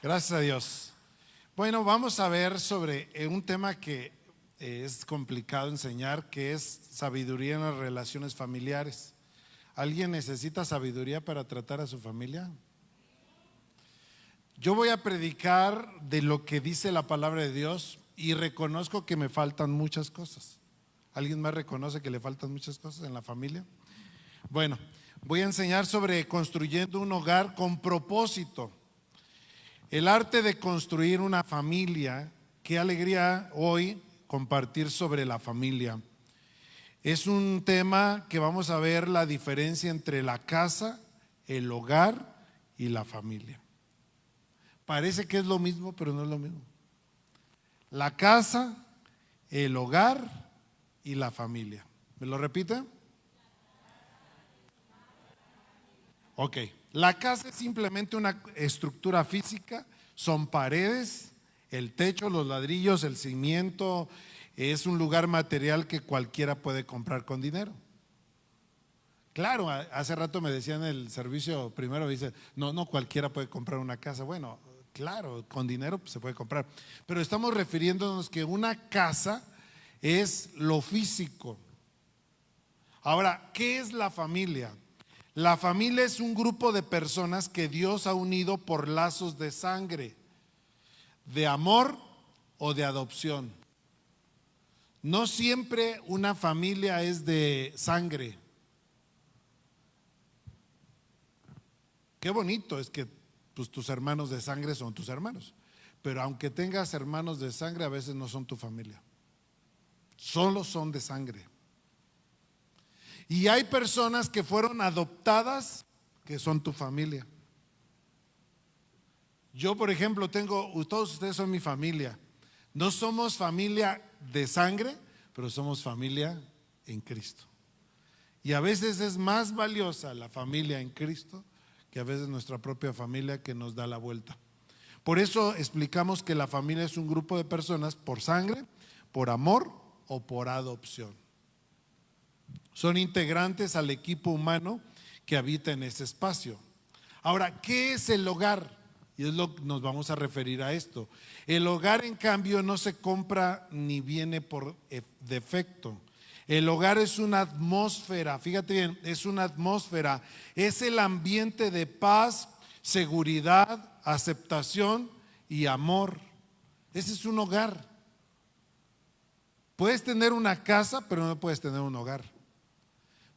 Gracias a Dios. Bueno, vamos a ver sobre un tema que es complicado enseñar, que es sabiduría en las relaciones familiares. ¿Alguien necesita sabiduría para tratar a su familia? Yo voy a predicar de lo que dice la palabra de Dios y reconozco que me faltan muchas cosas. ¿Alguien más reconoce que le faltan muchas cosas en la familia? Bueno, voy a enseñar sobre construyendo un hogar con propósito. El arte de construir una familia. Qué alegría hoy compartir sobre la familia. Es un tema que vamos a ver la diferencia entre la casa, el hogar y la familia. Parece que es lo mismo, pero no es lo mismo. La casa, el hogar y la familia. ¿Me lo repite? Ok. La casa es simplemente una estructura física, son paredes, el techo, los ladrillos, el cimiento, es un lugar material que cualquiera puede comprar con dinero. Claro, hace rato me decían en el servicio primero, dice, no cualquiera puede comprar una casa. Bueno, claro, con dinero pues, se puede comprar, pero estamos refiriéndonos que una casa es lo físico. Ahora, ¿qué es la familia? La familia es un grupo de personas que Dios ha unido por lazos de sangre, de amor o de adopción. No siempre una familia es de sangre. Qué bonito es que pues, tus hermanos de sangre son tus hermanos, pero aunque tengas hermanos de sangre, a veces no son tu familia. Solo son de sangre. Y hay personas que fueron adoptadas que son tu familia. Yo, por ejemplo, todos ustedes son mi familia. No somos familia de sangre, pero somos familia en Cristo. Y a veces es más valiosa la familia en Cristo que a veces nuestra propia familia que nos da la vuelta. Por eso explicamos que la familia es un grupo de personas por sangre, por amor o por adopción. Son integrantes al equipo humano que habita en ese espacio. Ahora, ¿qué es el hogar? Y es lo que nos vamos a referir a esto. El hogar, en cambio, no se compra ni viene por defecto. El hogar es una atmósfera, fíjate bien, es una atmósfera, es el ambiente de paz, seguridad, aceptación y amor. Ese es un hogar. Puedes tener una casa, pero no puedes tener un hogar.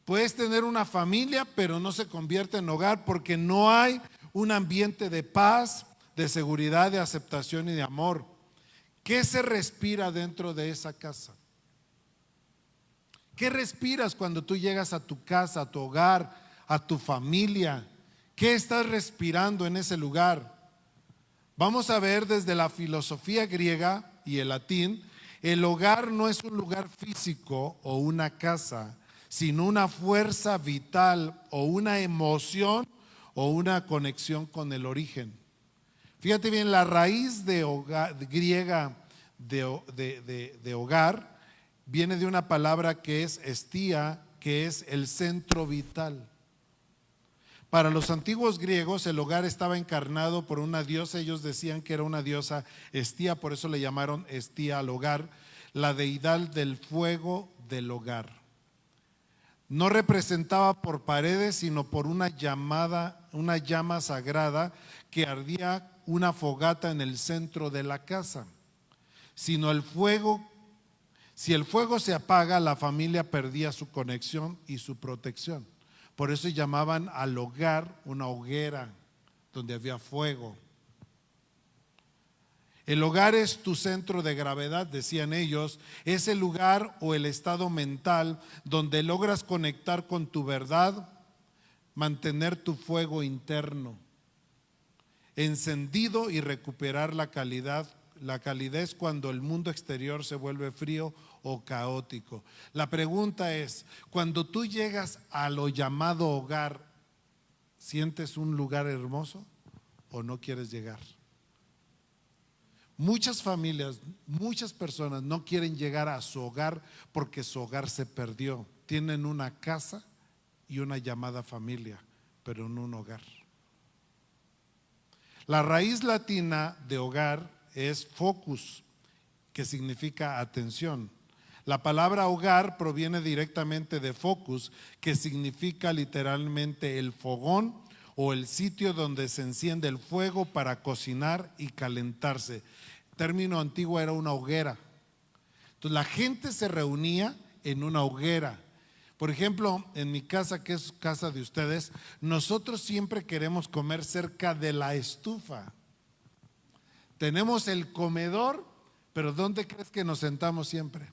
Puedes tener una familia, pero no se convierte en hogar porque no hay un ambiente de paz, de seguridad, de aceptación y de amor. ¿Qué se respira dentro de esa casa? ¿Qué respiras cuando tú llegas a tu casa, a tu hogar, a tu familia? ¿Qué estás respirando en ese lugar? Vamos a ver desde la filosofía griega y el latín, el hogar no es un lugar físico o una casa, sino una fuerza vital o una emoción o una conexión con el origen. Fíjate bien, la raíz de hogar, griega de hogar viene de una palabra que es estía, que es el centro vital. Para los antiguos griegos el hogar estaba encarnado por una diosa, ellos decían que era una diosa estía, por eso le llamaron estía al hogar, la deidad del fuego del hogar. No representaba por paredes, sino por una llama sagrada que ardía una fogata en el centro de la casa. Si el fuego se apaga, la familia perdía su conexión y su protección. Por eso llamaban al hogar una hoguera donde había fuego. El hogar es tu centro de gravedad, decían ellos, es el lugar o el estado mental donde logras conectar con tu verdad, mantener tu fuego interno encendido y recuperar la calidad. La calidez cuando el mundo exterior se vuelve frío o caótico. La pregunta es, cuando tú llegas a lo llamado hogar, ¿sientes un lugar hermoso o no quieres llegar? Muchas familias, muchas personas no quieren llegar a su hogar porque su hogar se perdió. Tienen una casa y una llamada familia, pero no un hogar. La raíz latina de hogar es focus, que significa atención. La palabra hogar proviene directamente de focus, que significa literalmente el fogón o el sitio donde se enciende el fuego para cocinar y calentarse. El término antiguo era una hoguera. Entonces la gente se reunía en una hoguera. Por ejemplo, en mi casa, que es casa de ustedes, nosotros siempre queremos comer cerca de la estufa. Tenemos el comedor, pero ¿dónde crees que nos sentamos siempre?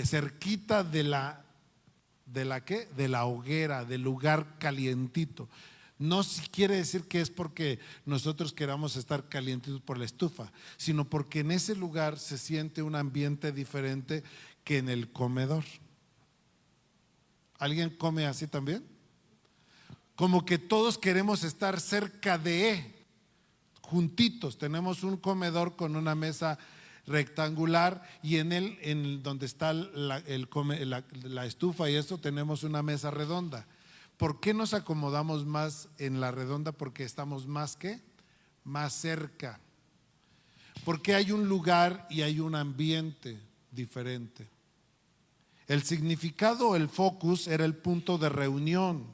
Cerquita ¿qué? De la hoguera, del lugar calientito. No quiere decir que es porque nosotros queramos estar calientitos por la estufa, sino porque en ese lugar se siente un ambiente diferente que en el comedor. ¿Alguien come así también? Como que todos queremos estar cerca juntitos. Tenemos un comedor con una mesa rectangular y en él, donde está la estufa y esto, tenemos una mesa redonda. ¿Por qué nos acomodamos más en la redonda? Porque estamos más cerca. Porque hay un lugar y hay un ambiente diferente. El significado, el focus, era el punto de reunión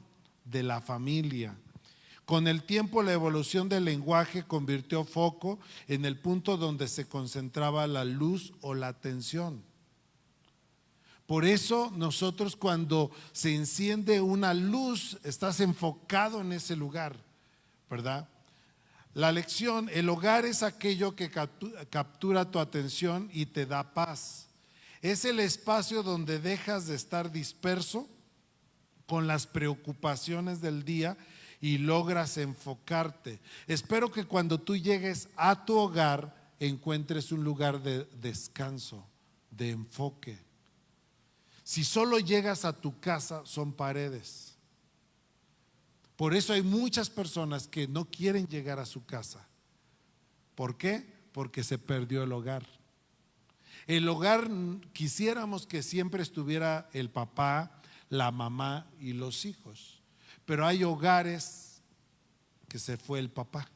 de la familia. Con el tiempo, la evolución del lenguaje convirtió foco en el punto donde se concentraba la luz o la atención. Por eso nosotros, cuando se enciende una luz, estás enfocado en ese lugar, ¿verdad? La lección: el hogar es aquello que captura tu atención y te da paz. Es el espacio donde dejas de estar disperso con las preocupaciones del día y logras enfocarte. Espero que cuando tú llegues a tu hogar encuentres un lugar de descanso, de enfoque. Si solo llegas a tu casa, son paredes. Por eso hay muchas personas que no quieren llegar a su casa. ¿Por qué? Porque se perdió el hogar. El hogar, quisiéramos que siempre estuviera el papá, la mamá y los hijos. Pero hay hogares que se fue el papá,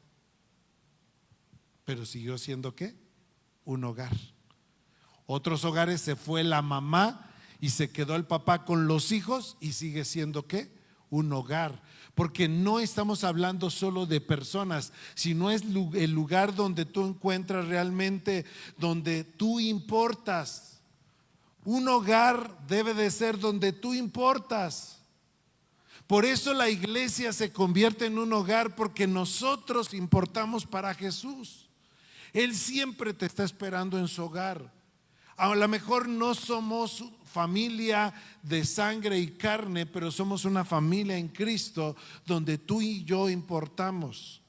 pero siguió siendo ¿qué? Un hogar. Otros hogares se fue la mamá y se quedó el papá con los hijos y sigue siendo ¿qué? Un hogar. Porque no estamos hablando solo de personas, sino es el lugar donde tú encuentras realmente, donde tú importas. Un hogar debe de ser donde tú importas. Por eso la iglesia se convierte en un hogar, porque nosotros importamos para Jesús. Él siempre te está esperando en su hogar. A lo mejor no somos familia de sangre y carne, pero somos una familia en Cristo donde tú y yo importamos.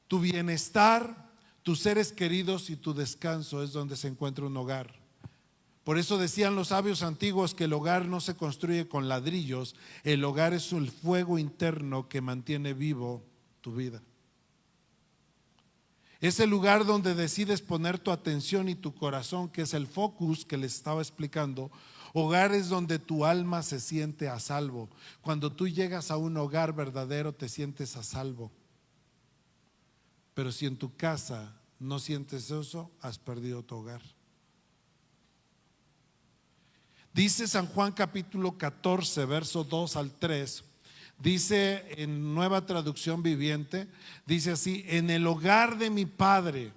Tu bienestar, tus seres queridos y tu descanso es donde se encuentra un hogar. Por eso decían los sabios antiguos que el hogar no se construye con ladrillos, el hogar es el fuego interno que mantiene vivo tu vida. Es el lugar donde decides poner tu atención y tu corazón, que es el focus que les estaba explicando. Hogar es donde tu alma se siente a salvo. Cuando tú llegas a un hogar verdadero te sientes a salvo. Pero si en tu casa no sientes eso, has perdido tu hogar. Dice San Juan capítulo 14, verso 2 al 3. Dice en Nueva Traducción Viviente, dice así: en el hogar de mi Padre.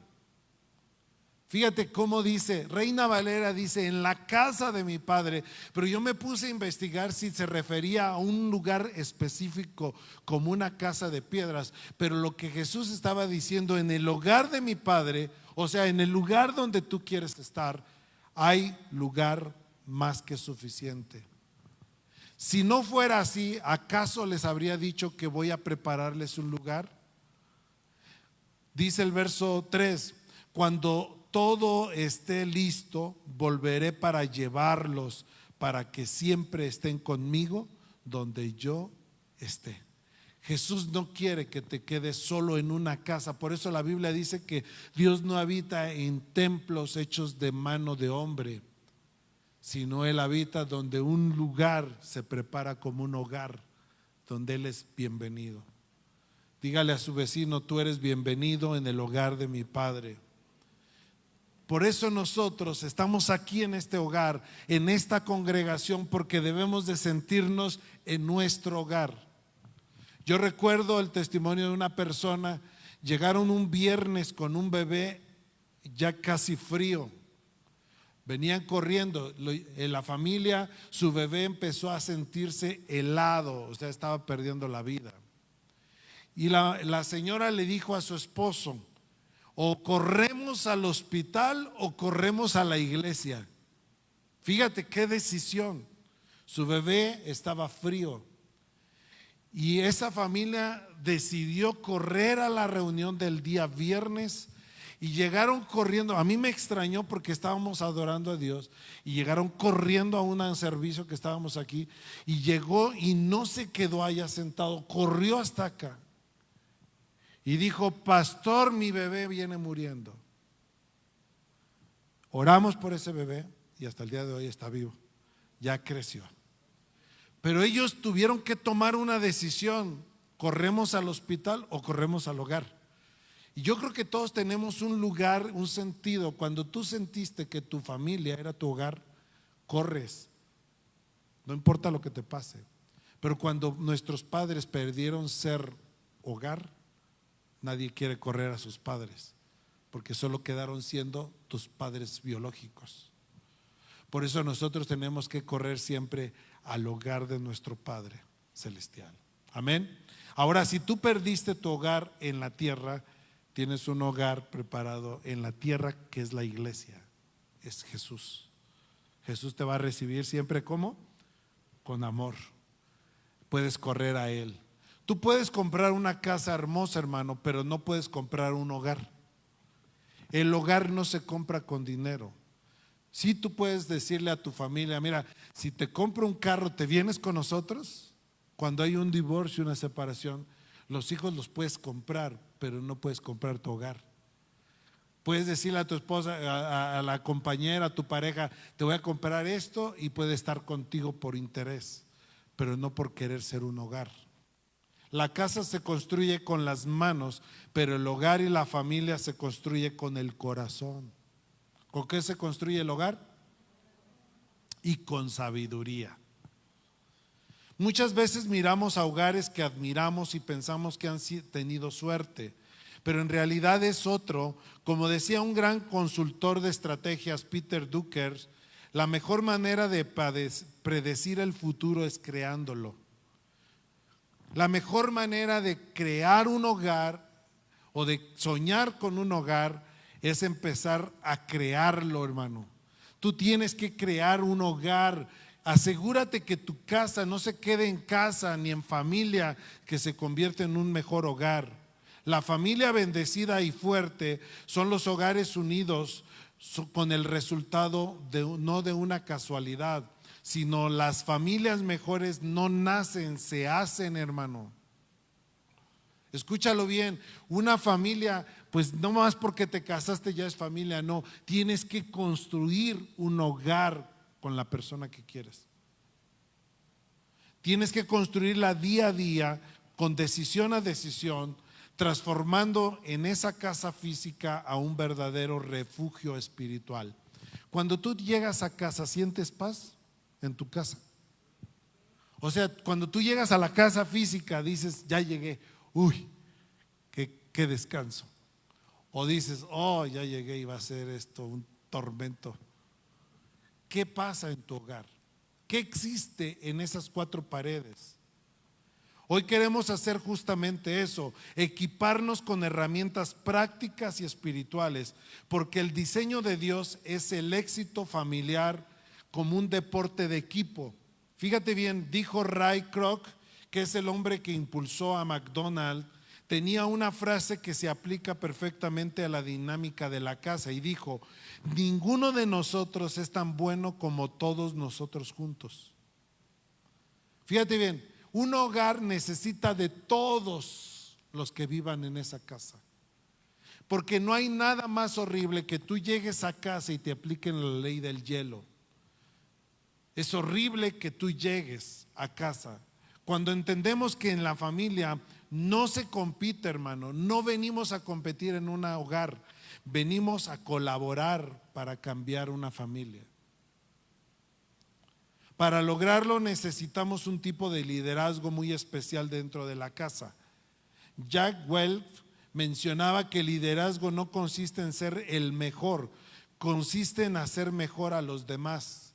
Fíjate cómo dice, Reina Valera dice en la casa de mi Padre, pero yo me puse a investigar si se refería a un lugar específico como una casa de piedras, pero lo que Jesús estaba diciendo, en el hogar de mi Padre, o sea, en el lugar donde tú quieres estar, hay lugar más que suficiente. Si no fuera así, ¿acaso les habría dicho que voy a prepararles un lugar? Dice el verso 3: cuando todo esté listo, volveré para llevarlos, para que siempre estén conmigo donde yo esté. Jesús no quiere que te quedes solo en una casa. Por eso la Biblia dice que Dios no habita en templos hechos de mano de hombre, sino Él habita donde un lugar se prepara como un hogar, donde Él es bienvenido. Dígale a su vecino: tú eres bienvenido en el hogar de mi Padre. Por eso nosotros estamos aquí en este hogar, en esta congregación, porque debemos de sentirnos en nuestro hogar. Yo recuerdo el testimonio de una persona. Llegaron un viernes con un bebé ya casi frío. Venían corriendo, la familia, su bebé empezó a sentirse helado, o sea, estaba perdiendo la vida. Y la señora le dijo a su esposo: o corremos al hospital o corremos a la iglesia. Fíjate qué decisión. Su bebé estaba frío y esa familia decidió correr a la reunión del día viernes. Y llegaron corriendo. A mí me extrañó porque estábamos adorando a Dios y llegaron corriendo a un servicio que estábamos aquí, y llegó y no se quedó allá sentado, corrió hasta acá y dijo: pastor, mi bebé viene muriendo. Oramos por ese bebé y hasta el día de hoy está vivo, ya creció. Pero ellos tuvieron que tomar una decisión: ¿corremos al hospital o corremos al hogar? Y yo creo que todos tenemos un lugar, un sentido. Cuando tú sentiste que tu familia era tu hogar, corres, no importa lo que te pase. Pero cuando nuestros padres perdieron ser hogar, nadie quiere correr a sus padres, porque solo quedaron siendo tus padres biológicos. Por eso nosotros tenemos que correr siempre al hogar de nuestro Padre celestial. Amén. Ahora, si tú perdiste tu hogar en la tierra, tienes un hogar preparado en la tierra, que es la iglesia, es Jesús. Jesús te va a recibir siempre ¿cómo? Con amor. Puedes correr a Él. Tú puedes comprar una casa hermosa, hermano, pero no puedes comprar un hogar. El hogar no se compra con dinero. Sí, tú puedes decirle a tu familia: mira, si te compro un carro, ¿te vienes con nosotros? Cuando hay un divorcio, una separación, los hijos los puedes comprar, pero no puedes comprar tu hogar. Puedes decirle a tu esposa, a la compañera, a tu pareja: te voy a comprar esto, y puede estar contigo por interés, pero no por querer ser un hogar. La casa se construye con las manos, pero el hogar y la familia se construye con el corazón. ¿Con qué se construye el hogar? Y con sabiduría. Muchas veces miramos a hogares que admiramos y pensamos que han tenido suerte, pero en realidad es otro. Como decía un gran consultor de estrategias, Peter Drucker, la mejor manera de predecir el futuro es creándolo. La mejor manera de crear un hogar o de soñar con un hogar es empezar a crearlo, hermano. Tú tienes que crear un hogar. Asegúrate que tu casa no se quede en casa ni en familia, que se convierte en un mejor hogar. La familia bendecida y fuerte son los hogares unidos con el resultado no de una casualidad, sino las familias mejores no nacen, se hacen, hermano. Escúchalo bien, una familia, pues no más porque te casaste ya es familia, no, tienes que construir un hogar con la persona que quieres. Tienes que construirla día a día, con decisión a decisión, transformando en esa casa física a un verdadero refugio espiritual. Cuando tú llegas a casa, ¿sientes paz en tu casa? O sea, cuando tú llegas a la casa física, dices: ya llegué, uy, qué descanso. O dices: oh, ya llegué y va a ser esto un tormento. ¿Qué pasa en tu hogar? ¿Qué existe en esas cuatro paredes? Hoy queremos hacer justamente eso, equiparnos con herramientas prácticas y espirituales, porque el diseño de Dios es el éxito familiar como un deporte de equipo. Fíjate bien, dijo Ray Kroc, que es el hombre que impulsó a McDonald's, tenía una frase que se aplica perfectamente a la dinámica de la casa, y dijo: ninguno de nosotros es tan bueno como todos nosotros juntos. Fíjate bien, un hogar necesita de todos los que vivan en esa casa, porque no hay nada más horrible que tú llegues a casa y te apliquen la ley del hielo. Es horrible que tú llegues a casa. Cuando entendemos que en la familia No se compite, hermano. No venimos a competir en un hogar. Venimos a colaborar para cambiar una familia. Para lograrlo necesitamos un tipo de liderazgo muy especial dentro de la casa. Jack Welch mencionaba que el liderazgo no consiste en ser el mejor, consiste en hacer mejor a los demás.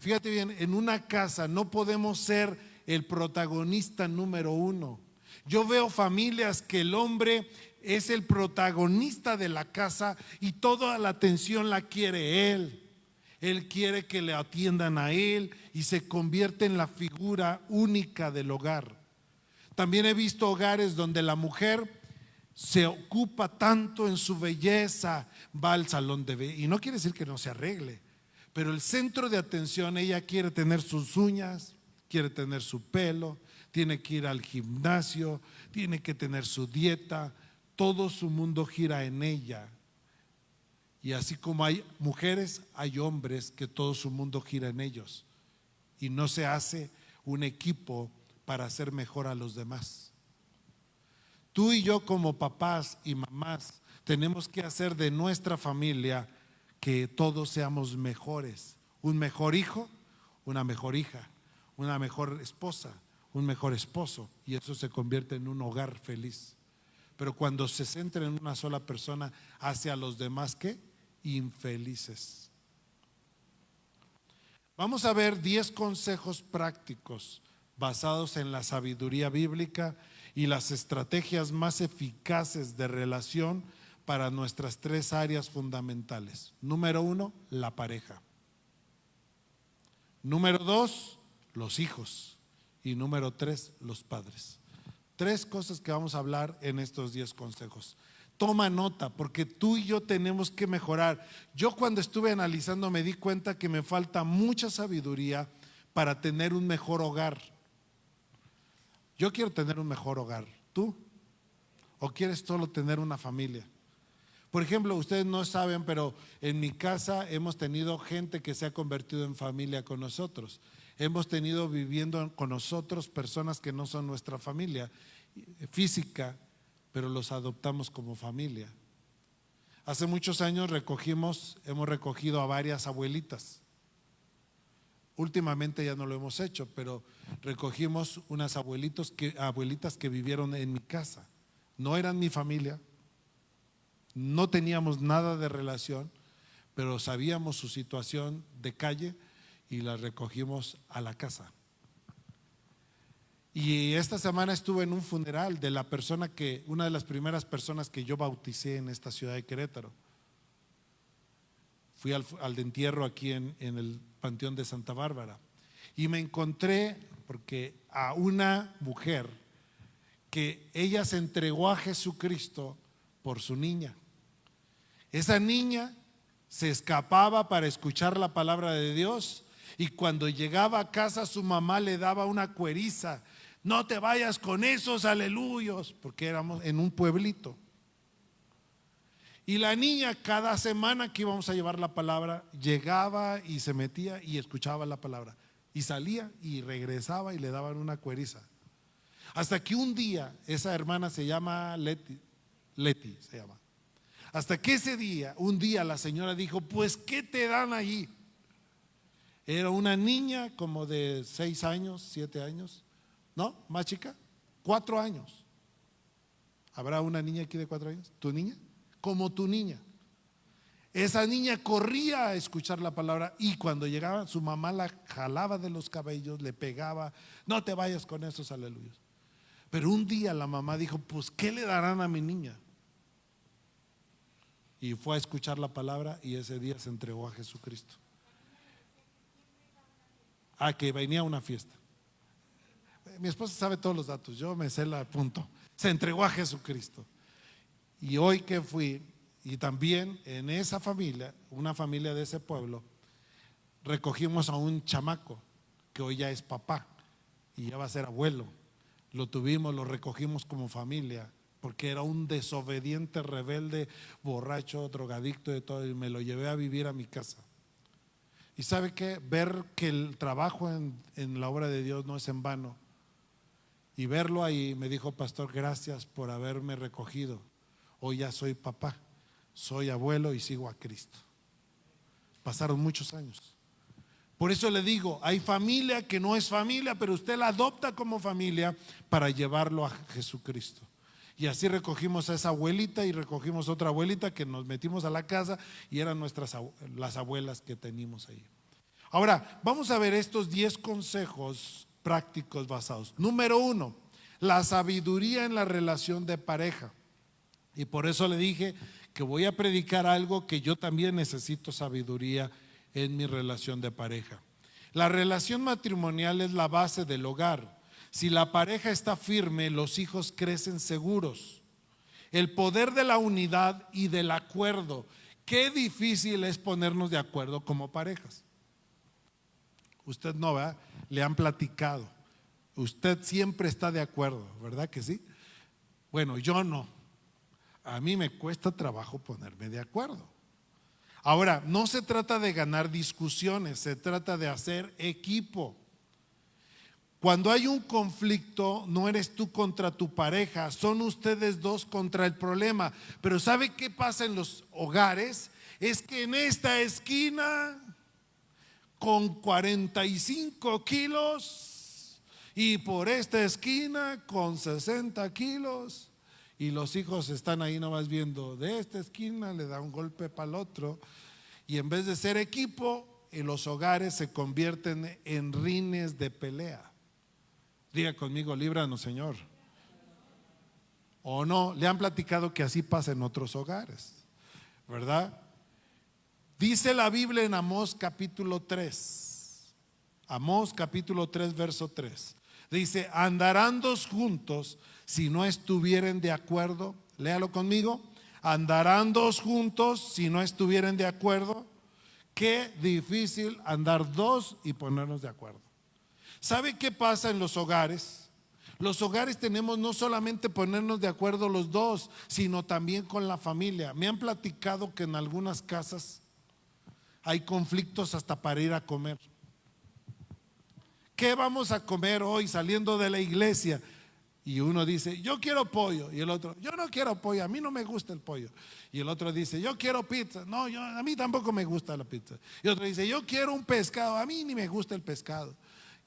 Fíjate bien, en una casa no podemos ser el protagonista número uno. Yo veo familias que el hombre es el protagonista de la casa y toda la atención la quiere él. Él quiere que le atiendan a él y se convierte en la figura única del hogar. También he visto hogares donde la mujer se ocupa tanto en su belleza, va al salón de belleza, y no quiere decir que no se arregle, pero el centro de atención, ella quiere tener sus uñas, quiere tener su pelo, tiene que ir al gimnasio, tiene que tener su dieta, todo su mundo gira en ella. Y así como hay mujeres, hay hombres que todo su mundo gira en ellos. Y no se hace un equipo para hacer mejor a los demás. Tú y yo como papás y mamás tenemos que hacer de nuestra familia que todos seamos mejores. Un mejor hijo, una mejor hija, una mejor esposa, un mejor esposo. Y eso se convierte en un hogar feliz. Pero cuando se centra en una sola persona, hace a los demás ¿qué? Infelices. Vamos a ver 10 consejos prácticos basados en la sabiduría bíblica y las estrategias más eficaces de relación para nuestras 3 áreas fundamentales. Número 1, la pareja. Número 2, los hijos. Y número 3, los padres. 3 cosas que vamos a hablar en estos 10 consejos. Toma nota, porque tú y yo tenemos que mejorar. Yo cuando estuve analizando me di cuenta que me falta mucha sabiduría para tener un mejor hogar. Yo quiero tener un mejor hogar. ¿Tú? ¿O quieres solo tener una familia? Por ejemplo, ustedes no saben, pero en mi casa hemos tenido gente que se ha convertido en familia con nosotros. Hemos tenido viviendo con nosotros personas que no son nuestra familia física, pero los adoptamos como familia. Hace muchos años hemos recogido a varias abuelitas. Últimamente ya no lo hemos hecho, pero recogimos unas abuelitas que vivieron en mi casa. No eran mi familia, no teníamos nada de relación, pero sabíamos su situación de calle y las recogimos a la casa. Y esta semana estuve en un funeral de una de las primeras personas que yo bauticé en esta ciudad de Querétaro. Fui al de entierro aquí en el Panteón de Santa Bárbara y me encontré a una mujer que ella se entregó a Jesucristo por su niña. Esa niña se escapaba para escuchar la palabra de Dios y cuando llegaba a casa su mamá le daba una cueriza. No te vayas con esos aleluyos, porque éramos en un pueblito. Y la niña cada semana que íbamos a llevar la palabra, llegaba y se metía y escuchaba la palabra. Y salía y regresaba y le daban una cueriza. Hasta que un día, esa hermana se llama Leti se llama. Hasta que un día la señora dijo, pues ¿qué te dan ahí? Era una niña como de 6 años, 7 años. ¿No? ¿Más chica? 4 años. ¿Habrá una niña aquí de 4 años? ¿Tu niña? Como tu niña. Esa niña corría a escuchar la palabra y cuando llegaba su mamá la jalaba de los cabellos, le pegaba, no te vayas con esos aleluyos. Pero un día la mamá dijo, pues ¿qué le darán a mi niña? Y fue a escuchar la palabra y ese día se entregó a Jesucristo. Que venía a una fiesta. Mi esposa sabe todos los datos, yo me sé la punto. Se entregó a Jesucristo. Y hoy que fui, y también en esa familia, una familia de ese pueblo, recogimos a un chamaco que hoy ya es papá y ya va a ser abuelo. Lo recogimos como familia, porque era un desobediente, rebelde, borracho, drogadicto de todo, y me lo llevé a vivir a mi casa. Y ¿sabe qué? Ver que el trabajo en la obra de Dios no es en vano. Y verlo ahí, me dijo: pastor, gracias por haberme recogido. Hoy ya soy papá, soy abuelo y sigo a Cristo. Pasaron muchos años. Por eso le digo, hay familia que no es familia, pero usted la adopta como familia para llevarlo a Jesucristo. Y así recogimos a esa abuelita y recogimos otra abuelita que nos metimos a la casa y eran las abuelas que teníamos ahí. Ahora, vamos a ver estos 10 consejos prácticos basados. Número 1, la sabiduría en la relación de pareja. Y por eso le dije que voy a predicar algo que yo también necesito sabiduría en mi relación de pareja. La relación matrimonial es la base del hogar. Si la pareja está firme, los hijos crecen seguros. El poder de la unidad y del acuerdo. Qué difícil es ponernos de acuerdo como parejas. Usted no, ¿verdad? Le han platicado. Usted siempre está de acuerdo, ¿verdad que sí? Bueno, yo no. A mí me cuesta trabajo ponerme de acuerdo. Ahora, no se trata de ganar discusiones, se trata de hacer equipo. Cuando hay un conflicto, no eres tú contra tu pareja, son ustedes dos contra el problema. Pero ¿sabe qué pasa en los hogares? Es que en esta esquina, con 45 kilos, y por esta esquina, con 60 kilos, y los hijos están ahí nomás viendo de esta esquina, le da un golpe para el otro, y en vez de ser equipo, en los hogares se convierten en rines de pelea. Diga conmigo: líbranos, Señor. O no, le han platicado que así pasa en otros hogares, ¿verdad? Dice la Biblia en Amós capítulo 3, Amós capítulo 3 verso 3. Dice: andarán dos juntos si no estuvieren de acuerdo. Léalo conmigo: andarán dos juntos si no estuvieren de acuerdo. Qué difícil andar dos y ponernos de acuerdo. ¿Sabe qué pasa en los hogares? Los hogares tenemos no solamente ponernos de acuerdo los dos, sino también con la familia. Me han platicado que en algunas casas hay conflictos hasta para ir a comer. ¿Qué vamos a comer hoy saliendo de la iglesia? Y uno dice: yo quiero pollo. Y el otro: yo no quiero pollo, a mí no me gusta el pollo. Y el otro dice: yo quiero pizza. No, a mí tampoco me gusta la pizza. Y otro dice: yo quiero un pescado, a mí ni me gusta el pescado.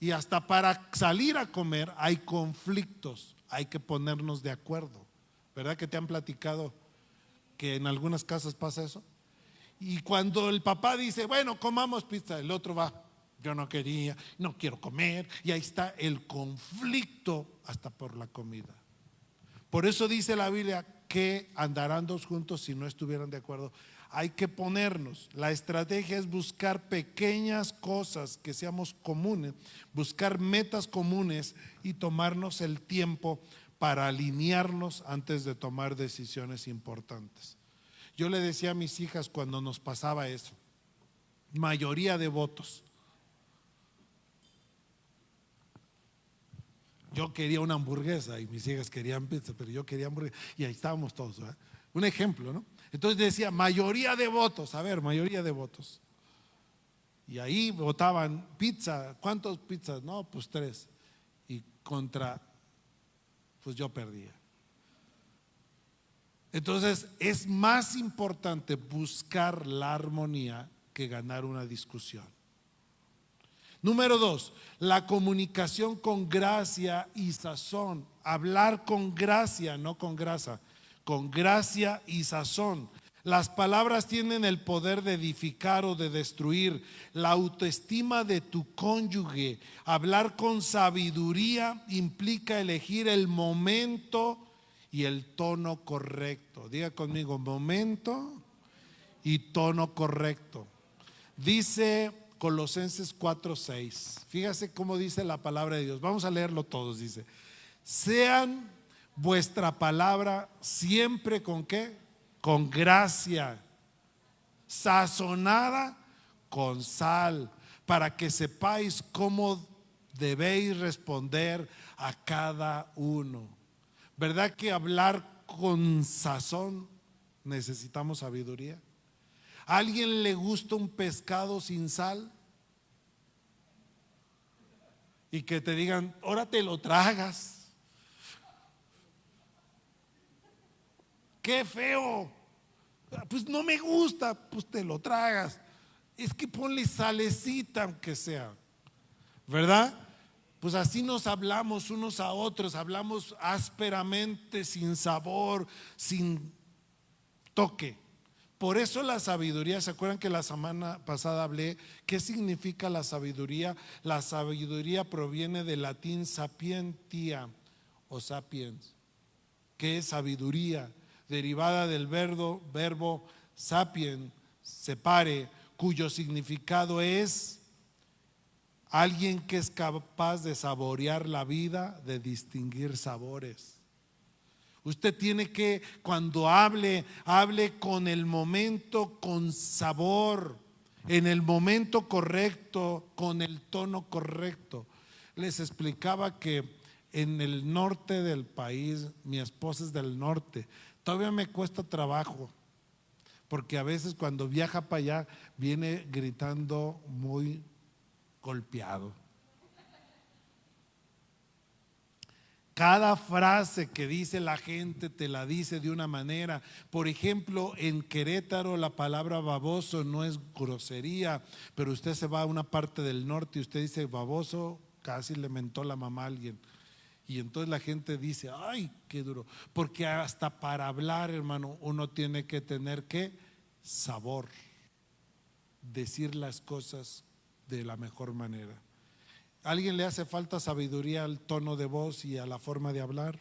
Y hasta para salir a comer hay conflictos, hay que ponernos de acuerdo. ¿Verdad que te han platicado que en algunas casas pasa eso? Y cuando el papá dice: bueno, comamos pizza, el otro va: yo no quería, no quiero comer. Y ahí está el conflicto hasta por la comida. Por eso dice la Biblia que andarán dos juntos si no estuvieran de acuerdo. Hay que ponernos. La estrategia es buscar pequeñas cosas que seamos comunes, buscar metas comunes y tomarnos el tiempo para alinearnos antes de tomar decisiones importantes. Yo le decía a mis hijas cuando nos pasaba eso: mayoría de votos. Yo quería una hamburguesa y mis hijas querían pizza, pero yo quería hamburguesa. Y ahí estábamos todos, ¿verdad? Un ejemplo, ¿no? Entonces decía: mayoría de votos. A ver, mayoría de votos. Y ahí votaban pizza. ¿Cuántos pizzas? No, pues 3. Y contra, pues yo perdía. Entonces es más importante buscar la armonía que ganar una discusión. Número 2, la comunicación con gracia y sazón. Hablar con gracia, no con grasa, con gracia y sazón. Las palabras tienen el poder de edificar o de destruir. La autoestima de tu cónyuge. Hablar con sabiduría implica elegir el momento y el tono correcto. Diga conmigo: momento y tono correcto. Dice Colosenses 4:6. Fíjase cómo dice la palabra de Dios. Vamos a leerlo todos. Dice: sean vuestra palabra siempre ¿con qué? Con gracia, sazonada con sal, para que sepáis cómo debéis responder a cada uno. ¿Verdad que hablar con sazón necesitamos sabiduría? ¿A alguien le gusta un pescado sin sal? Y que te digan: ahora te lo tragas. qué feo? Pues no me gusta, pues te lo tragas. Es que ponle salecita aunque sea, ¿verdad? Pues así nos hablamos unos a otros, hablamos ásperamente, sin sabor, sin toque. Por eso la sabiduría, ¿se acuerdan que la semana pasada hablé? ¿Qué significa la sabiduría? La sabiduría proviene del latín sapientia o sapiens, que es sabiduría, derivada del verbo sapien, separe, cuyo significado es alguien que es capaz de saborear la vida, de distinguir sabores. Usted tiene que, cuando hable con el momento, con sabor, en el momento correcto, con el tono correcto. Les explicaba que en el norte del país, mi esposa es del norte, todavía me cuesta trabajo, porque a veces cuando viaja para allá viene gritando muy golpeado. Cada frase que dice la gente te la dice de una manera. Por ejemplo, en Querétaro la palabra baboso no es grosería, pero usted se va a una parte del norte y usted dice baboso, casi le mentó la mamá a alguien. Y entonces la gente dice, ay, qué duro. Porque hasta para hablar, hermano, uno tiene que tener ¿qué? Sabor. Decir las cosas de la mejor manera. ¿A alguien le hace falta sabiduría al tono de voz y a la forma de hablar?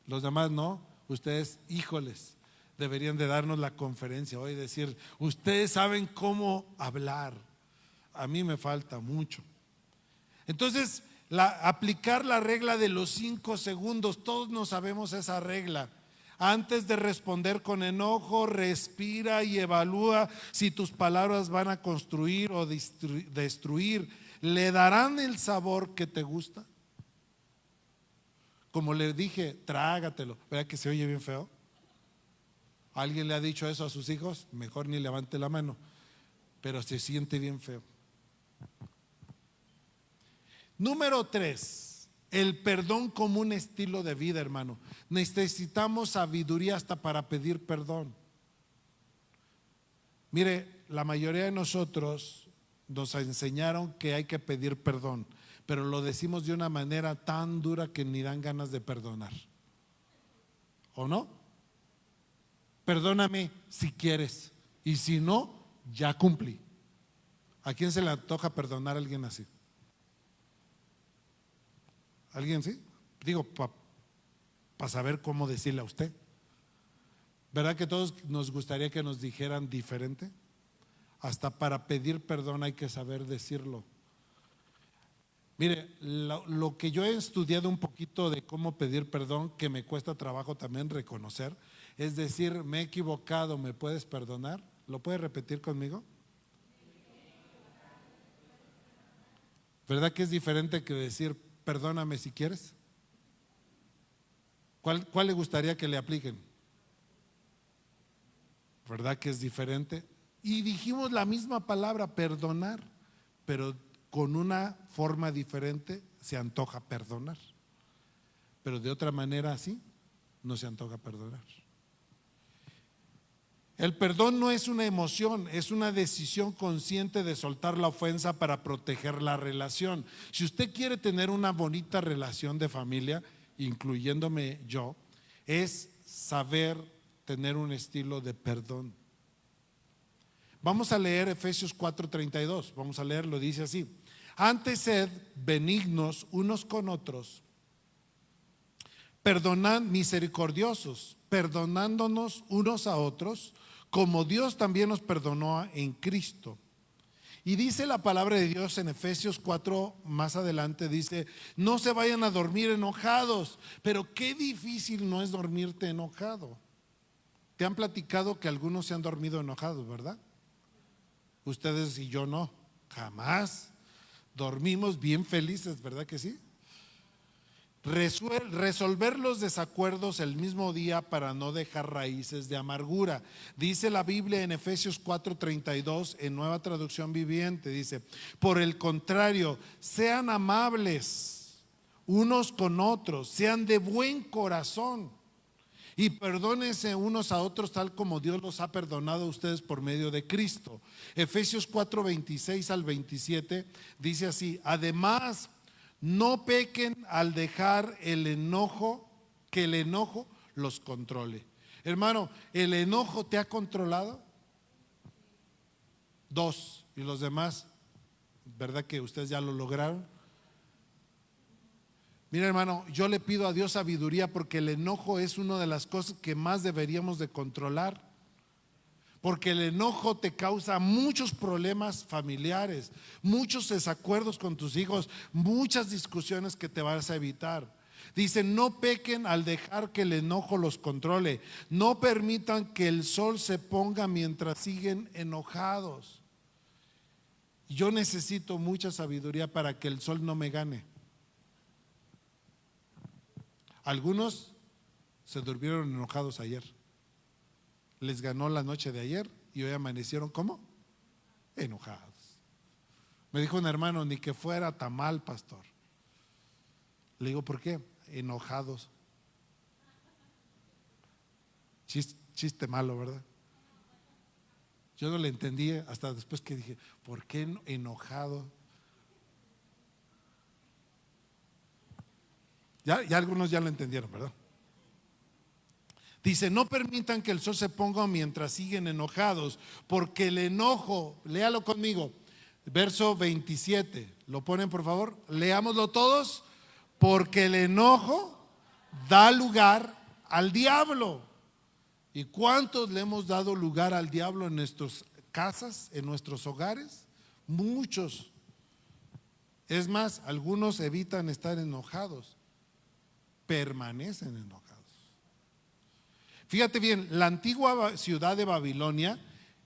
Los demás no. Ustedes, híjoles, deberían de darnos la conferencia hoy, decir, ustedes saben cómo hablar. A mí me falta mucho. Entonces, aplicar la regla de los 5 segundos, todos no sabemos esa regla. Antes de responder con enojo, respira y evalúa si tus palabras van a construir o destruir. ¿Le darán el sabor que te gusta? Como le dije, trágatelo. ¿Verdad que se oye bien feo? ¿Alguien le ha dicho eso a sus hijos? Mejor ni levante la mano. Pero se siente bien feo. Número 3, el perdón como un estilo de vida, hermano. Necesitamos sabiduría hasta para pedir perdón. Mire, la mayoría de nosotros nos enseñaron que hay que pedir perdón, pero lo decimos de una manera tan dura que ni dan ganas de perdonar. ¿O no? Perdóname si quieres, y si no, ya cumplí. ¿A quién se le antoja perdonar a alguien así? ¿Alguien sí? Digo, para saber cómo decirle a usted. ¿Verdad que todos nos gustaría que nos dijeran diferente? Hasta para pedir perdón hay que saber decirlo. Mire, lo que yo he estudiado un poquito de cómo pedir perdón, que me cuesta trabajo también reconocer, es decir, me he equivocado, ¿me puedes perdonar? ¿Lo puedes repetir conmigo? ¿Verdad que es diferente que decir perdóname si quieres? ¿Cuál le gustaría que le apliquen? ¿Verdad que es diferente? Y dijimos la misma palabra, perdonar, pero con una forma diferente se antoja perdonar. Pero de otra manera así no se antoja perdonar. El perdón no es una emoción, es una decisión consciente de soltar la ofensa para proteger la relación. Si usted quiere tener una bonita relación de familia, incluyéndome yo, es saber tener un estilo de perdón. Vamos a leer Efesios 4:32, vamos a leerlo, dice así: antes sed benignos unos con otros, perdonad, misericordiosos, perdonándonos unos a otros, como Dios también nos perdonó en Cristo. Y dice la palabra de Dios en Efesios 4 más adelante, dice, no se vayan a dormir enojados. Pero qué difícil no es dormirte enojado. Te han platicado que algunos se han dormido enojados, ¿verdad? Ustedes y yo no, jamás. Dormimos bien felices, ¿verdad que sí? Resolver los desacuerdos el mismo día para no dejar raíces de amargura. Dice la Biblia en Efesios 4:32 en Nueva Traducción Viviente, dice, por el contrario, sean amables unos con otros, sean de buen corazón. Y perdónense unos a otros tal como Dios los ha perdonado a ustedes por medio de Cristo. Efesios 4, 26 al 27 dice así: además, no pequen al dejar el enojo, que el enojo los controle. Hermano, ¿el enojo te ha controlado? Dos, y los demás, ¿verdad que ustedes ya lo lograron? Mira, hermano, yo le pido a Dios sabiduría, porque el enojo es una de las cosas que más deberíamos de controlar. Porque el enojo te causa muchos problemas familiares, muchos desacuerdos con tus hijos, muchas discusiones que te vas a evitar. Dice: no pequen al dejar que el enojo los controle. No permitan que el sol se ponga mientras siguen enojados. Yo necesito mucha sabiduría para que el sol no me gane. Algunos se durmieron enojados ayer. Les ganó la noche de ayer y hoy amanecieron ¿cómo? Enojados. Me dijo un hermano: ni que fuera tamal, pastor. Le digo: ¿por qué? Enojados. Chiste malo, ¿verdad? Yo no le entendí hasta después que dije: ¿por qué enojado? Ya algunos ya lo entendieron, ¿verdad? Dice: no permitan que el sol se ponga mientras siguen enojados, porque el enojo, léalo conmigo, verso 27, ¿lo ponen por favor? Leámoslo todos. Porque el enojo da lugar al diablo. ¿Y cuántos le hemos dado lugar al diablo en nuestras casas, en nuestros hogares? Muchos. Es más, algunos evitan estar enojados, permanecen enojados. Fíjate bien, la antigua ciudad de Babilonia,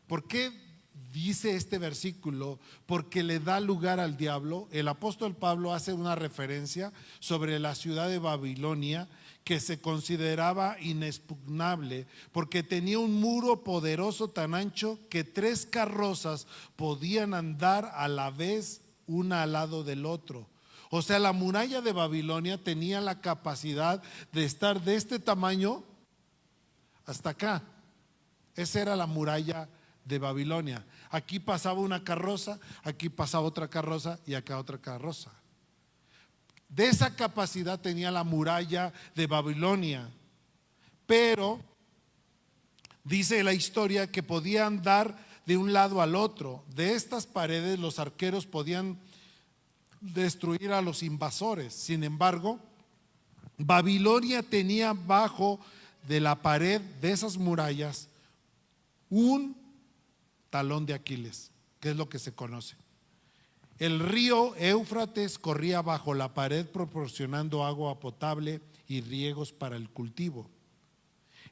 ¿por qué dice este versículo? Porque le da lugar al diablo. El apóstol Pablo hace una referencia sobre la ciudad de Babilonia, que se consideraba inexpugnable porque tenía un muro poderoso tan ancho que 3 carrozas podían andar a la vez, una al lado del otro. O sea, la muralla de Babilonia tenía la capacidad de estar de este tamaño hasta acá. Esa era la muralla de Babilonia. Aquí pasaba una carroza, aquí pasaba otra carroza y acá otra carroza. De esa capacidad tenía la muralla de Babilonia. Pero dice la historia que podían dar de un lado al otro. De estas paredes los arqueros podían destruir a los invasores. Sin embargo, Babilonia tenía bajo de la pared de esas murallas un talón de Aquiles, que es lo que se conoce. El río Éufrates corría bajo la pared, proporcionando agua potable y riegos para el cultivo.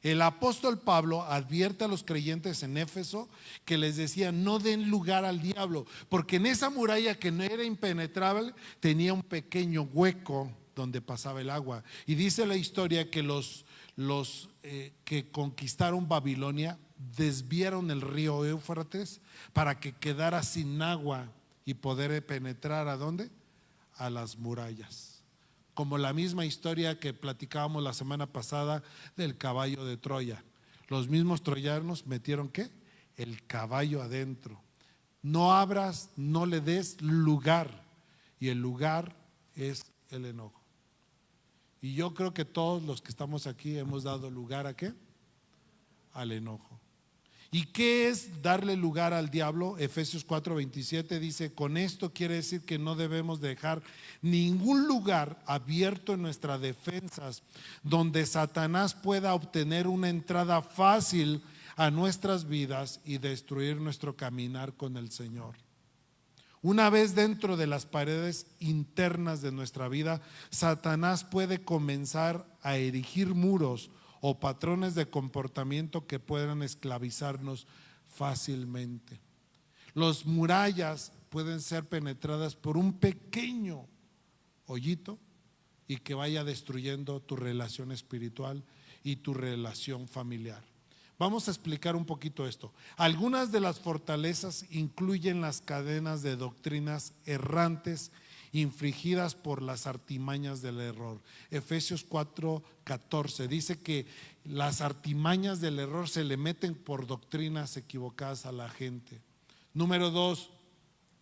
El apóstol Pablo advierte a los creyentes en Éfeso que les decía: no den lugar al diablo, porque en esa muralla que no era impenetrable tenía un pequeño hueco donde pasaba el agua. Y dice la historia que los que conquistaron Babilonia desviaron el río Éufrates para que quedara sin agua y poder penetrar ¿a dónde? A las murallas. Como la misma historia que platicábamos la semana pasada del caballo de Troya. Los mismos troyanos metieron ¿qué? El caballo adentro. No abras, no le des lugar. Y el lugar es el enojo. Y yo creo que todos los que estamos aquí hemos dado lugar ¿a qué? Al enojo. ¿Y qué es darle lugar al diablo? Efesios 4:27 dice: con esto quiere decir que no debemos dejar ningún lugar abierto en nuestras defensas donde Satanás pueda obtener una entrada fácil a nuestras vidas y destruir nuestro caminar con el Señor. Una vez dentro de las paredes internas de nuestra vida, Satanás puede comenzar a erigir muros o patrones de comportamiento que puedan esclavizarnos fácilmente. Las murallas pueden ser penetradas por un pequeño hoyito y que vaya destruyendo tu relación espiritual y tu relación familiar. Vamos a explicar un poquito esto. Algunas de las fortalezas incluyen las cadenas de doctrinas errantes infligidas por las artimañas del error. Efesios 4:14 dice que las artimañas del error se le meten por doctrinas equivocadas a la gente. Número 2,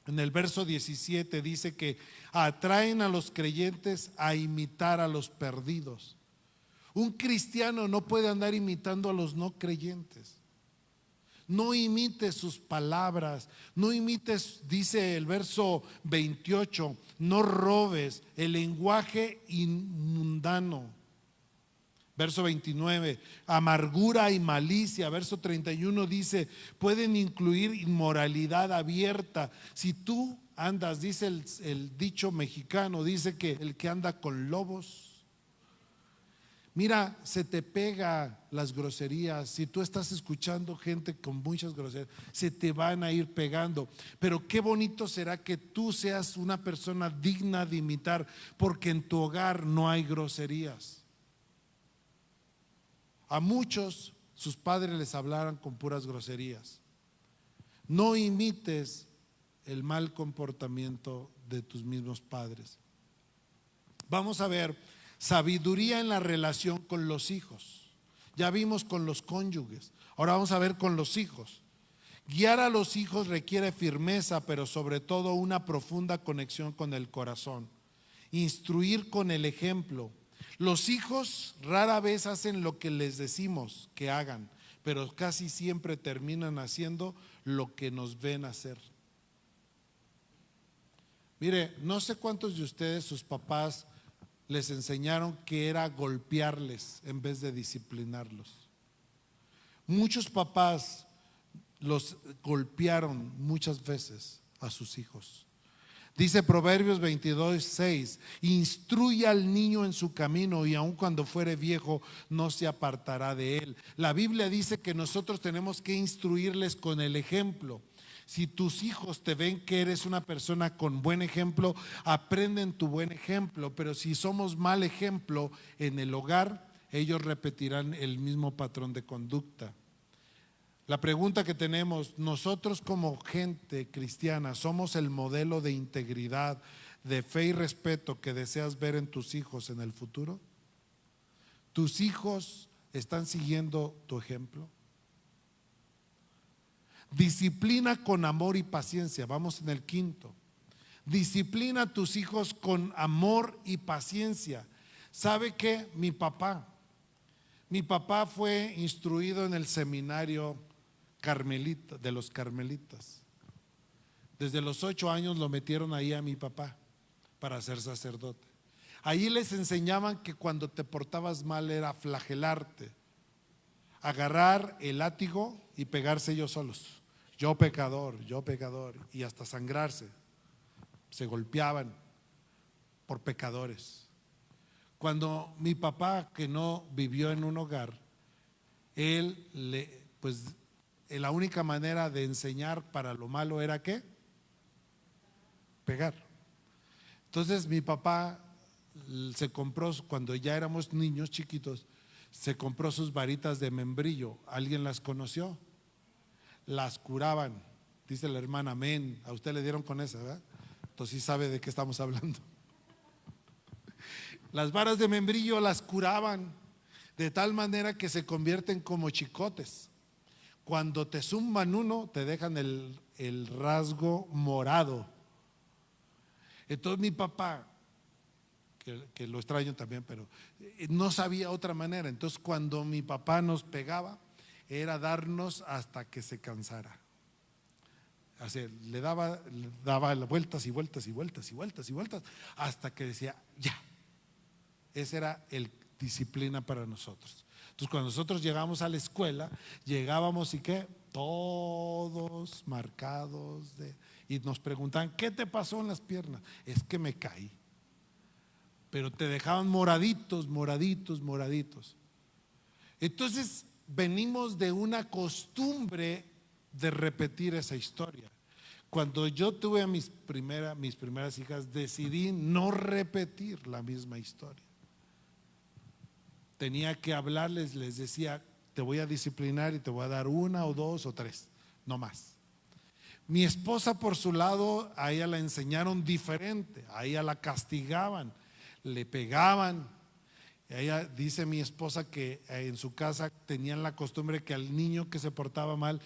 en el verso 17 dice que atraen a los creyentes a imitar a los perdidos. Un cristiano no puede andar imitando a los no creyentes. No imites sus palabras, no imites, dice el verso 28, no robes, el lenguaje inmundano. Verso 29, amargura y malicia. Verso 31 dice, pueden incluir inmoralidad abierta. Si tú andas, dice el dicho mexicano, dice que el que anda con lobos, mira, se te pega las groserías. Si tú estás escuchando gente con muchas groserías, se te van a ir pegando. Pero qué bonito será que tú seas una persona digna de imitar, porque en tu hogar no hay groserías. A muchos sus padres les hablaran con puras groserías. No imites el mal comportamiento de tus mismos padres. Vamos a ver sabiduría en la relación con los hijos. Ya vimos con los cónyuges, ahora vamos a ver con los hijos. Guiar a los hijos requiere firmeza, pero sobre todo una profunda conexión con el corazón. Instruir con el ejemplo. Los hijos rara vez hacen lo que les decimos que hagan, pero casi siempre terminan haciendo lo que nos ven hacer. Mire, no sé cuántos de ustedes, sus papás, les enseñaron que era golpearles en vez de disciplinarlos. Muchos papás los golpearon muchas veces a sus hijos. Dice Proverbios 22:6, instruye al niño en su camino y aun cuando fuere viejo no se apartará de él. La Biblia dice que nosotros tenemos que instruirles con el ejemplo. Si tus hijos te ven que eres una persona con buen ejemplo, aprenden tu buen ejemplo. Pero si somos mal ejemplo en el hogar, ellos repetirán el mismo patrón de conducta. La pregunta que tenemos, nosotros como gente cristiana, ¿somos el modelo de integridad, de fe y respeto que deseas ver en tus hijos en el futuro? ¿Tus hijos están siguiendo tu ejemplo? Disciplina con amor y paciencia. Vamos en el quinto. Disciplina a tus hijos con amor y paciencia. ¿Sabe qué? Mi papá fue instruido en el seminario carmelita, de los carmelitas. Desde los 8 años lo metieron ahí a mi papá para ser sacerdote. Ahí les enseñaban que cuando te portabas mal era flagelarte, agarrar el látigo y pegarse ellos solos. Yo pecador, y hasta sangrarse. Se golpeaban por pecadores. Cuando mi papá, que no vivió en un hogar, la única manera de enseñar para lo malo era ¿qué? Pegar. Entonces mi papá se compró, cuando ya éramos niños chiquitos, se compró sus varitas de membrillo. ¿Alguien las conoció? Las curaban. Dice la hermana, amén. A usted le dieron con esa, ¿verdad? Entonces sí sabe de qué estamos hablando. Las varas de membrillo las curaban de tal manera que se convierten como chicotes. Cuando te zumban uno, te dejan el rasgo morado. Entonces mi papá, que lo extraño también, pero no sabía otra manera. Entonces cuando mi papá nos pegaba, era darnos hasta que se cansara. Así, le daba vueltas y vueltas y vueltas y vueltas y vueltas hasta que decía ya. Esa era el disciplina para nosotros. Entonces cuando nosotros llegamos a la escuela, llegábamos y ¿qué? Todos marcados y nos preguntaban, ¿qué te pasó en las piernas? Es que me caí. Pero te dejaban moraditos. Entonces venimos de una costumbre de repetir esa historia. Cuando yo tuve a mis primeras hijas, decidí no repetir la misma historia. Tenía que hablarles, les decía, te voy a disciplinar y te voy a dar 1 o 2 o 3, no más. Mi esposa por su lado, a ella la enseñaron diferente, a ella la castigaban, le pegaban. Ella dice mi esposa que en su casa tenían la costumbre que al niño que se portaba mal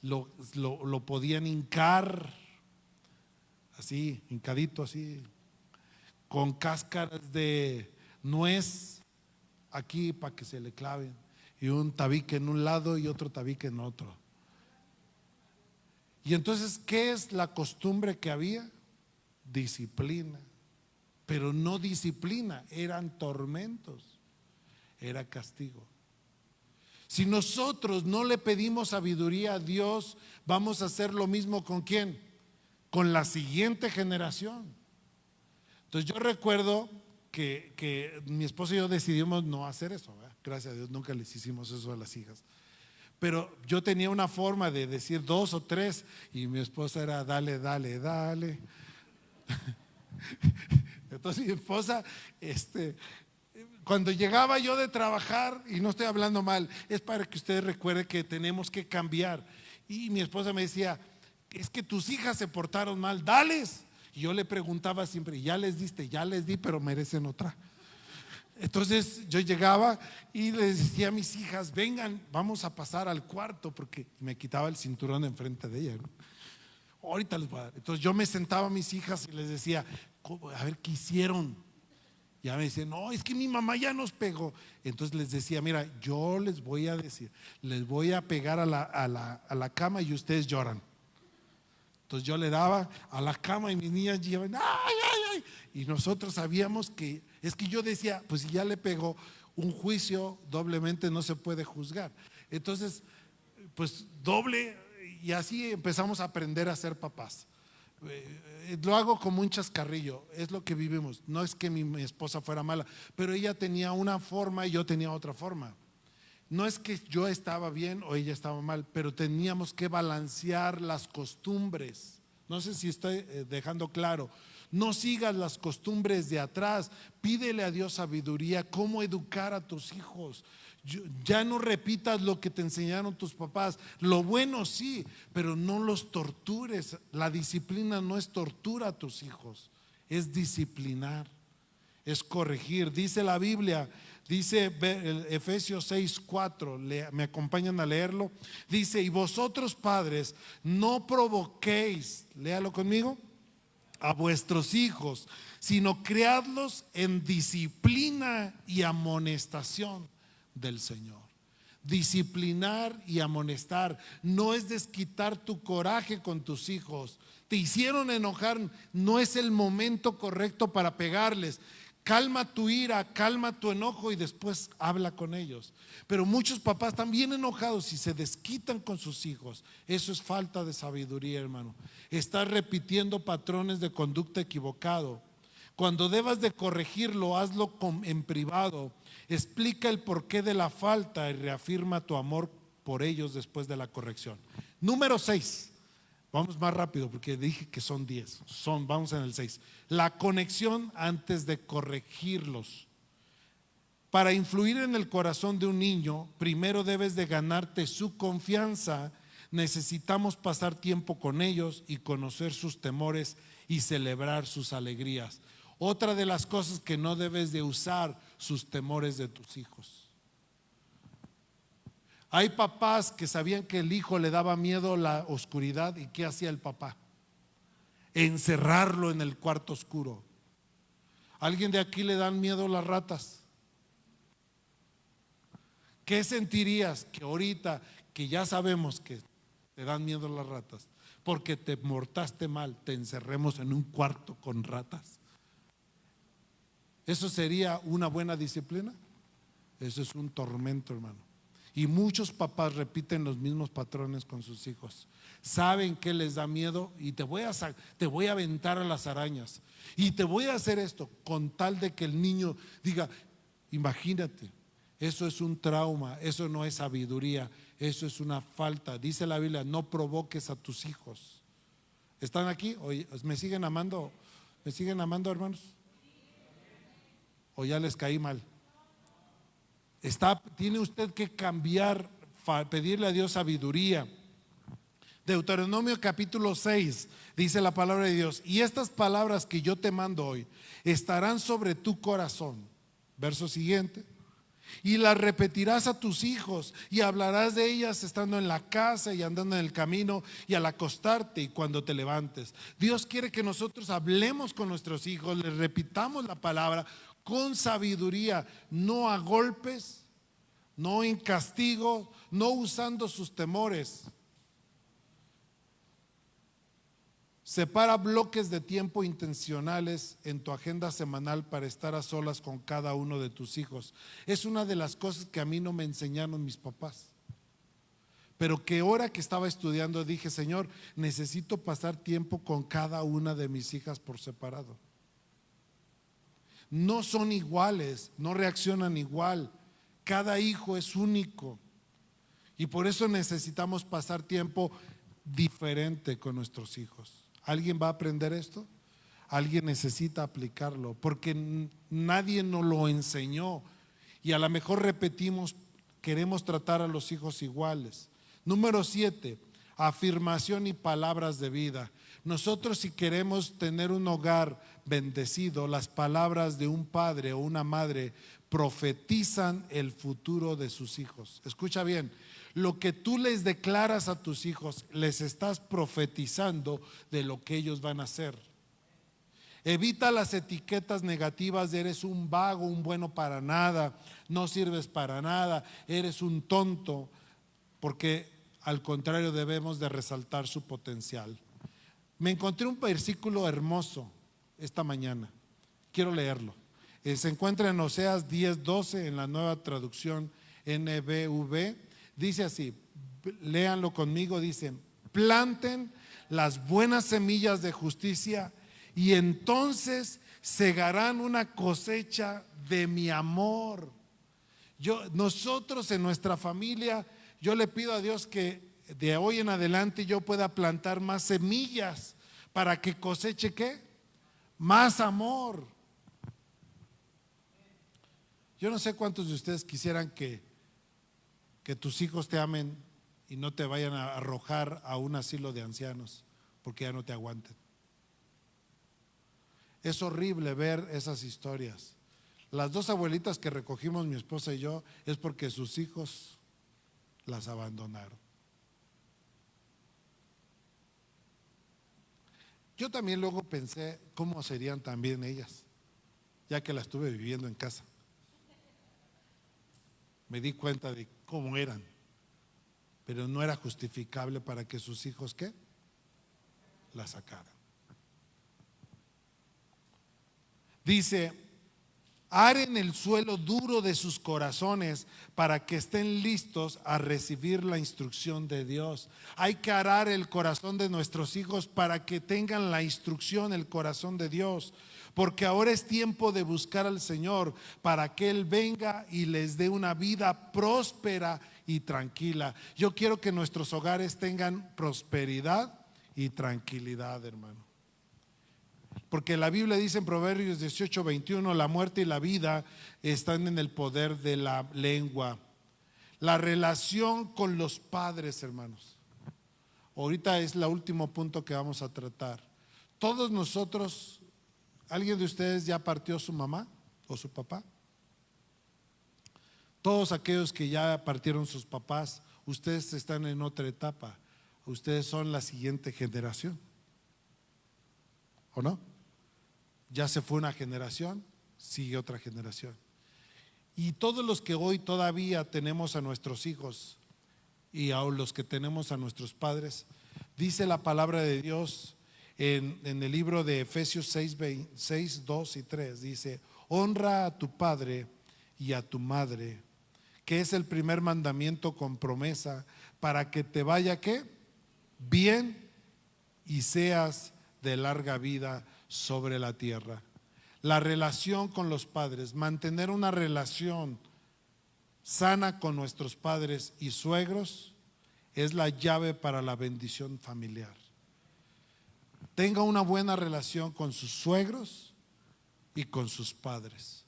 lo podían hincar, así, hincadito así, con cáscaras de nuez aquí para que se le claven, y un tabique en un lado y otro tabique en otro. Y entonces, ¿qué es la costumbre que había? Disciplina, pero no disciplina, eran tormentos, era castigo. Si nosotros no le pedimos sabiduría a Dios, vamos a hacer lo mismo ¿con quién? Con la siguiente generación. Entonces yo recuerdo que mi esposo y yo decidimos no hacer eso, ¿verdad? Gracias a Dios nunca les hicimos eso a las hijas. Pero yo tenía una forma de decir 2 o 3 y mi esposa era dale, dale, dale. Entonces mi esposa, cuando llegaba yo de trabajar, y no estoy hablando mal, es para que ustedes recuerden que tenemos que cambiar. Y mi esposa me decía, es que tus hijas se portaron mal, dales. Y yo le preguntaba siempre, ya les diste, ya les di, pero merecen otra. Entonces yo llegaba y les decía a mis hijas, vengan, vamos a pasar al cuarto, porque me quitaba el cinturón enfrente de ellas, ¿no? Ahorita les voy a dar. Entonces yo me sentaba a mis hijas y les decía, a ver qué hicieron. Ya me decían, no, es que mi mamá ya nos pegó. Entonces les decía, mira, yo les voy a decir, les voy a pegar a la cama y ustedes lloran. Entonces yo le daba a la cama y mis niñas llevan, ay, ay, ay. Y nosotros sabíamos que, es que yo decía, pues si ya le pegó, un juicio doblemente no se puede juzgar. Entonces, pues doble, y así empezamos a aprender a ser papás. Lo hago como un chascarrillo, es lo que vivimos. No es que mi esposa fuera mala, pero ella tenía una forma y yo tenía otra forma. No es que yo estaba bien o ella estaba mal, pero teníamos que balancear las costumbres. No sé si estoy dejando claro. No sigas las costumbres de atrás. Pídele a Dios sabiduría, cómo educar a tus hijos. Ya no repitas lo que te enseñaron tus papás. Lo bueno sí, pero no los tortures. La disciplina no es tortura a tus hijos, es disciplinar, es corregir. Dice la Biblia, dice Efesios 6:4, me acompañan a leerlo. Dice, y vosotros padres, no provoquéis, léalo conmigo, a vuestros hijos, sino criadlos en disciplina y amonestación del Señor. Disciplinar y amonestar no es desquitar tu coraje con tus hijos. Te hicieron enojar, no es el momento correcto para pegarles. Calma tu ira, calma tu enojo y después habla con ellos. Pero muchos papás están bien enojados y se desquitan con sus hijos. Eso es falta de sabiduría, hermano. Estás repitiendo patrones de conducta equivocado. Cuando debas de corregirlo, hazlo en privado. Explica el porqué de la falta y reafirma tu amor por ellos después de la corrección. Número 6. Vamos más rápido porque dije que son 10. Vamos en el 6. La conexión antes de corregirlos. Para influir en el corazón de un niño, primero debes de ganarte su confianza. Necesitamos pasar tiempo con ellos y conocer sus temores y celebrar sus alegrías. Otra de las cosas que no debes de usar, sus temores de tus hijos. Hay papás que sabían que el hijo le daba miedo la oscuridad, y ¿qué hacía el papá? Encerrarlo en el cuarto oscuro. ¿Alguien de aquí le dan miedo las ratas? ¿Qué sentirías que ahorita que ya sabemos que te dan miedo las ratas, porque te portaste mal, te encerremos en un cuarto con ratas? ¿Eso sería una buena disciplina? Eso es un tormento, hermano. Y muchos papás repiten los mismos patrones con sus hijos. Saben que les da miedo y te voy a aventar a las arañas y te voy a hacer esto, con tal de que el niño diga, imagínate, eso es un trauma, eso no es sabiduría, eso es una falta. Dice la Biblia, no provoques a tus hijos. ¿Están aquí? ¿Me siguen amando? ¿Me siguen amando, hermanos? ¿O ya les caí mal? Tiene usted que cambiar, pedirle a Dios sabiduría. Deuteronomio capítulo 6 dice la palabra de Dios: y estas palabras que yo te mando hoy estarán sobre tu corazón. Verso siguiente: y las repetirás a tus hijos y hablarás de ellas estando en la casa y andando en el camino y al acostarte y cuando te levantes. Dios quiere que nosotros hablemos con nuestros hijos, les repitamos la palabra con sabiduría, no a golpes, no en castigo, no usando sus temores. Separa bloques de tiempo intencionales en tu agenda semanal para estar a solas con cada uno de tus hijos. Es una de las cosas que a mí no me enseñaron mis papás, pero que ahora que estaba estudiando dije: Señor, necesito pasar tiempo con cada una de mis hijas por separado. No son iguales, no reaccionan igual. Cada hijo es único y por eso necesitamos pasar tiempo diferente con nuestros hijos. ¿Alguien va a aprender esto? Alguien necesita aplicarlo, porque nadie nos lo enseñó y a lo mejor repetimos, queremos tratar a los hijos iguales. Número 7, afirmación y palabras de vida. Nosotros, si queremos tener un hogar bendecido, las palabras de un padre o una madre profetizan el futuro de sus hijos. Escucha bien: lo que tú les declaras a tus hijos, les estás profetizando de lo que ellos van a hacer. Evita las etiquetas negativas de eres un vago, un bueno para nada, no sirves para nada, eres un tonto, porque al contrario debemos de resaltar su potencial. Me encontré un versículo hermoso esta mañana, quiero leerlo. Se encuentra en Oseas 10:12 en la Nueva Traducción NBV. Dice así, léanlo conmigo, dice: planten las buenas semillas de justicia y entonces segarán una cosecha de mi amor. Nosotros en nuestra familia, yo le pido a Dios que de hoy en adelante yo pueda plantar más semillas para que coseche ¿qué? Más amor. Yo no sé cuántos de ustedes quisieran que tus hijos te amen y no te vayan a arrojar a un asilo de ancianos porque ya no te aguanten. Es horrible ver esas historias. Las 2 abuelitas que recogimos mi esposa y yo es porque sus hijos las abandonaron. Yo también luego pensé cómo serían también ellas, ya que las estuve viviendo en casa. Me di cuenta de cómo eran, pero no era justificable para que sus hijos ¿qué? La sacaran. Dice: aren el suelo duro de sus corazones para que estén listos a recibir la instrucción de Dios. Hay que arar el corazón de nuestros hijos para que tengan la instrucción, el corazón de Dios. Porque ahora es tiempo de buscar al Señor para que Él venga y les dé una vida próspera y tranquila. Yo quiero que nuestros hogares tengan prosperidad y tranquilidad, hermano. Porque la Biblia dice en Proverbios 18:21: la muerte y la vida están en el poder de la lengua. La relación con los padres, hermanos. Ahorita es el último punto que vamos a tratar. Todos nosotros, ¿alguien de ustedes ya partió su mamá o su papá? Todos aquellos que ya partieron sus papás, ustedes están en otra etapa. Ustedes son la siguiente generación, ¿o no? Ya se fue una generación, sigue otra generación. Y todos los que hoy todavía tenemos a nuestros hijos y a los que tenemos a nuestros padres, dice la palabra de Dios en el libro de Efesios 6, 2 y 3, dice: honra a tu padre y a tu madre, que es el primer mandamiento con promesa, para que te vaya ¿qué? Bien y seas de larga vida sobre la tierra. La relación con los padres, mantener una relación sana con nuestros padres y suegros es la llave para la bendición familiar. Tenga una buena relación con sus suegros y con sus padres.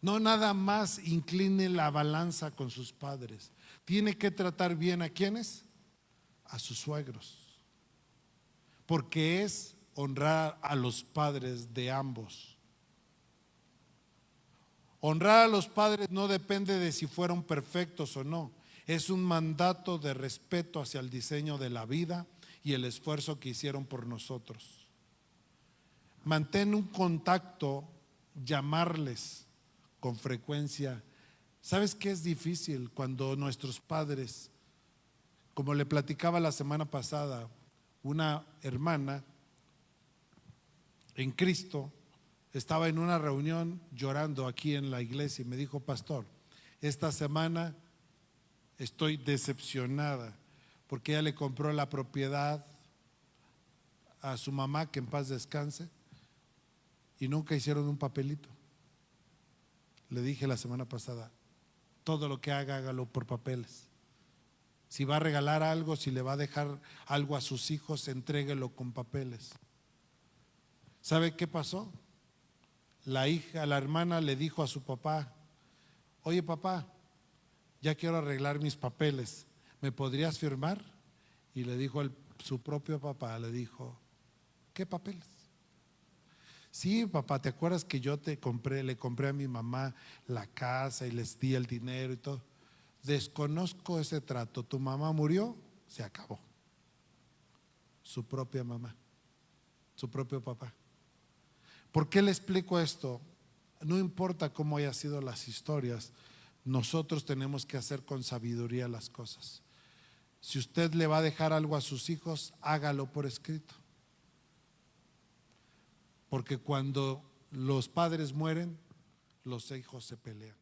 No nada más incline la balanza con sus padres. Tiene que tratar bien ¿a quiénes? A sus suegros. porque es honrar a los padres de ambos. Honrar a los padres no depende de si fueron perfectos o no. Es un mandato de respeto hacia el diseño de la vida y el esfuerzo que hicieron por nosotros. Mantén un contacto, llamarles con frecuencia. ¿Sabes qué es difícil cuando nuestros padres, como le platicaba la semana pasada, una hermana en Cristo estaba en una reunión llorando aquí en la iglesia y me dijo: pastor, esta semana estoy decepcionada porque ella le compró la propiedad a su mamá, que en paz descanse, y nunca hicieron un papelito. Le dije la semana pasada: todo lo que haga, hágalo por papeles. Si va a regalar algo, si le va a dejar algo a sus hijos, entréguelo con papeles. ¿Sabe qué pasó? La hermana le dijo a su papá: oye papá, ya quiero arreglar mis papeles, ¿me podrías firmar? Y le dijo su propio papá, le dijo: ¿qué papeles? Sí, papá, ¿te acuerdas que yo le compré a mi mamá la casa y les di el dinero y todo? Desconozco ese trato. Tu mamá murió, se acabó. Su propia mamá, su propio papá. ¿Por qué le explico esto? No importa cómo hayan sido las historias, nosotros tenemos que hacer con sabiduría las cosas. Si usted le va a dejar algo a sus hijos, hágalo por escrito. Porque cuando los padres mueren, los hijos se pelean.